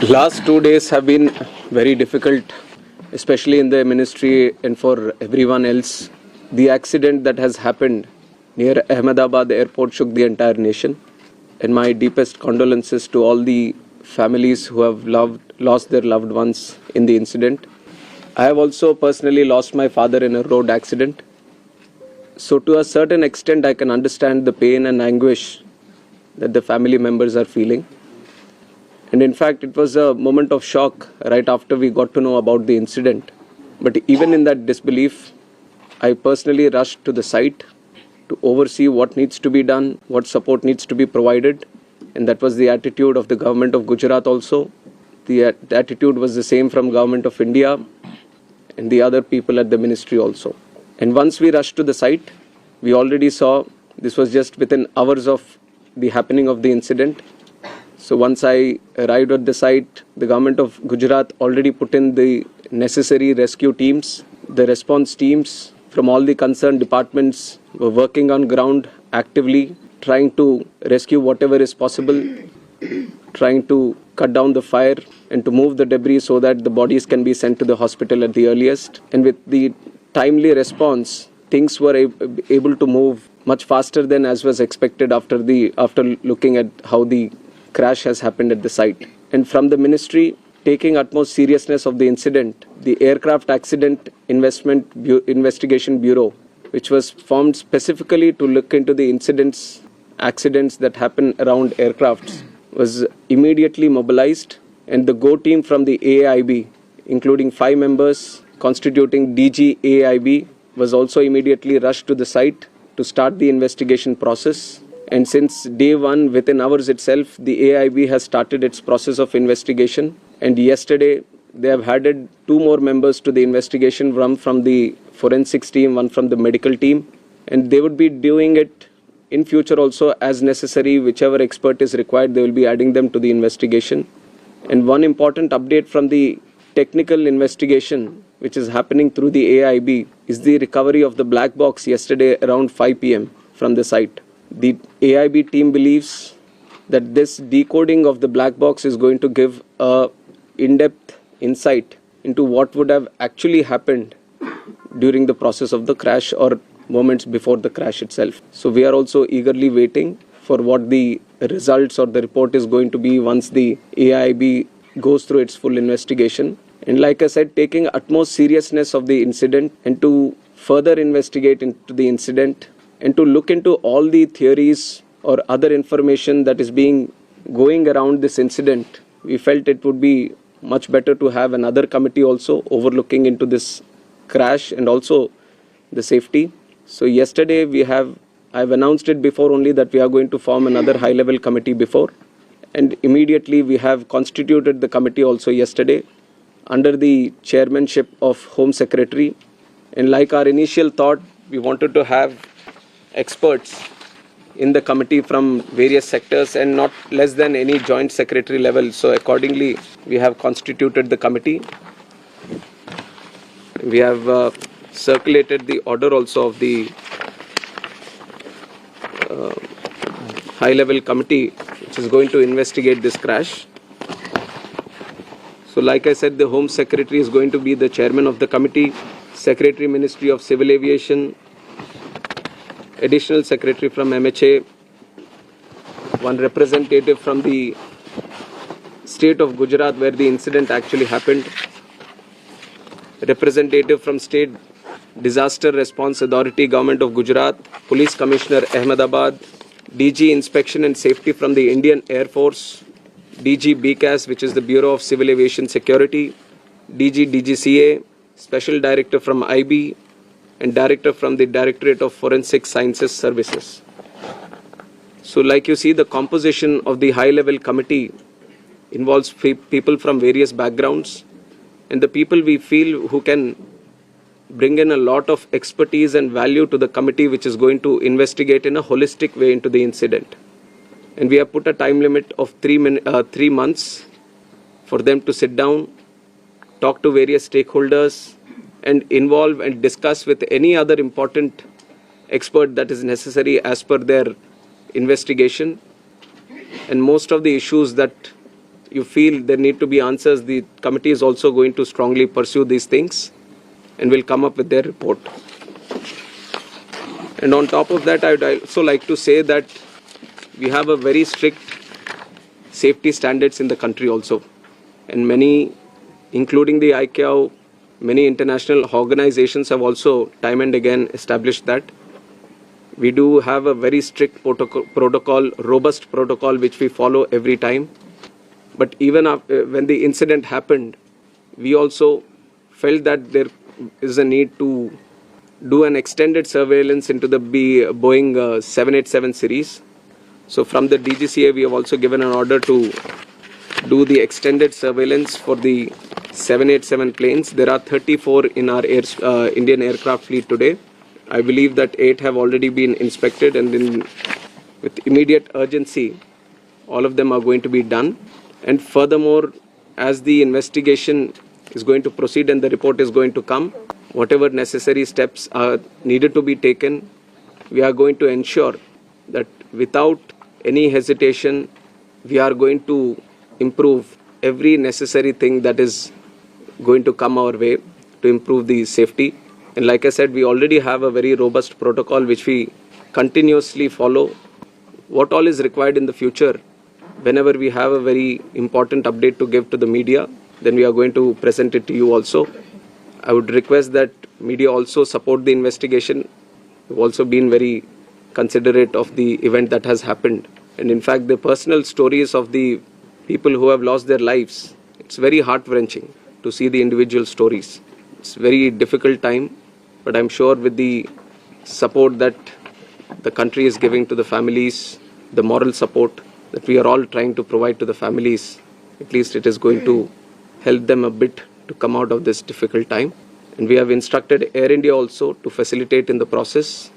Last 2 days have been very difficult, especially in the ministry and for everyone else. The accident that has happened near Ahmedabad airport shook the entire nation. And my deepest condolences to all the families who have lost their loved ones in the incident. I have also personally lost my father in a road accident. So to a certain extent, I can understand the pain and anguish that the family members are feeling. And in fact, it was a moment of shock right after we got to know about the incident. But even in that disbelief, I personally rushed to the site to oversee what needs to be done, what support needs to be provided. And that was the attitude of the government of Gujarat also. The attitude was the same from government of India and the other people at the ministry also. And once we rushed to the site, we already saw this was just within hours of the happening of the incident. So once I arrived at the site, the government of Gujarat already put in the necessary rescue teams. The response teams from all the concerned departments were working on ground actively, trying to rescue whatever is possible, trying to cut down the fire and to move the debris so that the bodies can be sent to the hospital at the earliest. And with the timely response, things were able to move much faster than as was expected after looking at how the crash has happened at the site. And from the ministry, taking utmost seriousness of the incident, the Aircraft Accident Investigation Bureau, which was formed specifically to look into the accidents that happen around aircrafts, was immediately mobilized, and the GO team from the AIB, including 5 members constituting DG AIB, was also immediately rushed to the site to start the investigation process. And since day one, within hours itself, the AIB has started its process of investigation. And yesterday, they have added 2 more members to the investigation, one from the forensics team, one from the medical team. And they would be doing it in future also as necessary. Whichever expert is required, they will be adding them to the investigation. And one important update from the technical investigation, which is happening through the AIB, is the recovery of the black box yesterday around 5 p.m. from the site. The AIB team believes that this decoding of the black box is going to give a in-depth insight into what would have actually happened during the process of the crash or moments before the crash itself. So we are also eagerly waiting for what the results or the report is going to be once the AIB goes through its full investigation. And like I said, taking utmost seriousness of the incident and to further investigate into the incident and to look into all the theories or other information that is going around this incident, we felt it would be much better to have another committee also overlooking into this crash and also the safety. So yesterday I've announced it before only that we are going to form another high-level committee before. And immediately we have constituted the committee also yesterday under the chairmanship of Home Secretary. And like our initial thought, we wanted to have experts in the committee from various sectors and not less than any joint secretary level. So accordingly, we have constituted the committee. We have circulated the order also of the high-level committee which is going to investigate this crash. So like I said, the Home Secretary is going to be the chairman of the committee, Secretary Ministry of Civil Aviation, Additional Secretary from MHA, one representative from the state of Gujarat where the incident actually happened, representative from State Disaster Response Authority, Government of Gujarat, Police Commissioner Ahmedabad, DG Inspection and Safety from the Indian Air Force, DG BCAS, which is the Bureau of Civil Aviation Security, DG DGCA, Special Director from IB, and Director from the Directorate of Forensic Sciences Services. So like you see, the composition of the high-level committee involves people from various backgrounds, and the people we feel who can bring in a lot of expertise and value to the committee which is going to investigate in a holistic way into the incident. And we have put a time limit of 3 months for them to sit down, talk to various stakeholders, and involve and discuss with any other important expert that is necessary as per their investigation. And most of the issues that you feel there need to be answers, the committee is also going to strongly pursue these things and will come up with their report. And on top of that, I would also like to say that we have a very strict safety standards in the country also. And many, including the ICAO, many international organizations have also time and again established that. We do have a very strict protocol, robust protocol, which we follow every time. But even after, when the incident happened, we also felt that there is a need to do an extended surveillance into the Boeing 787 series. So from the DGCA, we have also given an order to do the extended surveillance for the 787 planes. There are 34 in our Indian aircraft fleet today. I believe that 8 have already been inspected, and then with immediate urgency, all of them are going to be done. And furthermore, as the investigation is going to proceed and the report is going to come, whatever necessary steps are needed to be taken, we are going to ensure that without any hesitation, we are going to improve every necessary thing that is going to come our way to improve the safety. And like I said, we already have a very robust protocol which we continuously follow. What all is required in the future, whenever we have a very important update to give to the media, then we are going to present it to you also. I would request that media also support the investigation. We've also been very considerate of the event that has happened. And in fact, the personal stories of the people who have lost their lives, it's very heart-wrenching to see the individual stories. It's a very difficult time, but I'm sure with the support that the country is giving to the families, the moral support that we are all trying to provide to the families, at least it is going to help them a bit to come out of this difficult time. And we have instructed Air India also to facilitate in the process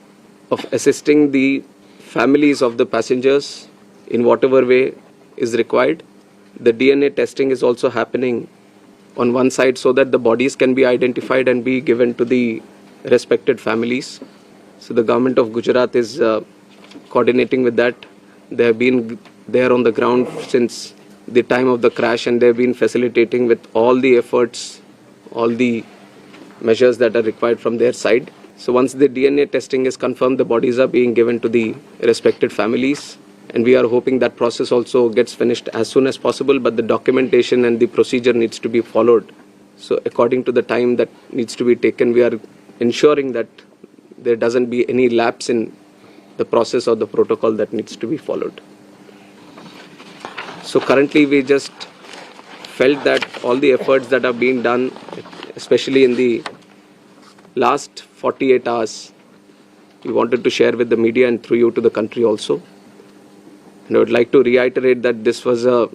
of assisting the families of the passengers in whatever way is required. The DNA testing is also happening on one side so that the bodies can be identified and be given to the respected families. So the government of Gujarat is coordinating with that. They have been there on the ground since the time of the crash, and they have been facilitating with all the efforts, all the measures that are required from their side. So once the DNA testing is confirmed, the bodies are being given to the respected families, and we are hoping that process also gets finished as soon as possible, but the documentation and the procedure needs to be followed. So according to the time that needs to be taken, we are ensuring that there doesn't be any lapse in the process or the protocol that needs to be followed. So currently we just felt that all the efforts that are being done, especially in the last 48 hours, we wanted to share with the media and through you to the country also. And I would like to reiterate that this was a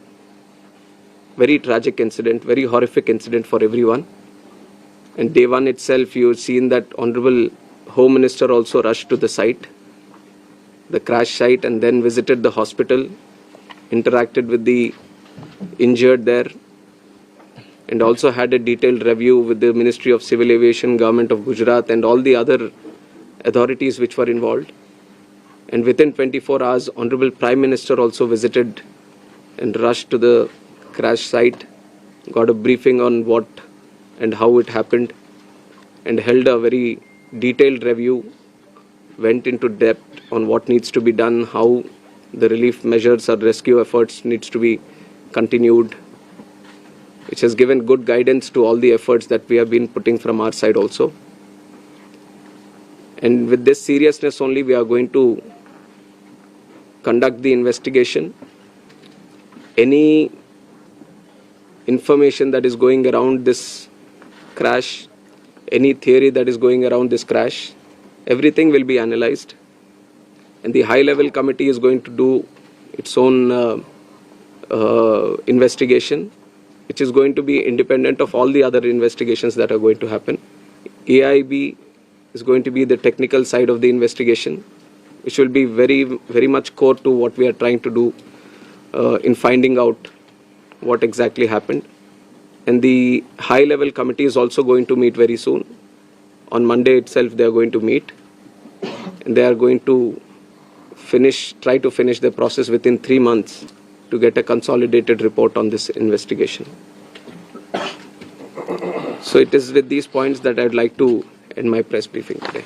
very tragic incident, very horrific incident for everyone. And day one itself, you've seen that Honorable Home Minister also rushed to the site, the crash site, and then visited the hospital, interacted with the injured there, and also had a detailed review with the Ministry of Civil Aviation, Government of Gujarat, and all the other authorities which were involved. And within 24 hours, Honorable Prime Minister also visited and rushed to the crash site, got a briefing on what and how it happened, and held a very detailed review, went into depth on what needs to be done, how the relief measures or rescue efforts needs to be continued, which has given good guidance to all the efforts that we have been putting from our side also. And with this seriousness only, we are going to conduct the investigation. Any information that is going around this crash, any theory that is going around this crash, everything will be analyzed. And the high-level committee is going to do its own investigation, which is going to be independent of all the other investigations that are going to happen. AIB is going to be the technical side of the investigation, which will be very, very much core to what we are trying to do in finding out what exactly happened. And the high-level committee is also going to meet very soon. On Monday itself, they are going to meet, and they are going to try to finish the process within 3 months to get a consolidated report on this investigation. So it is with these points that I would like to end my press briefing today.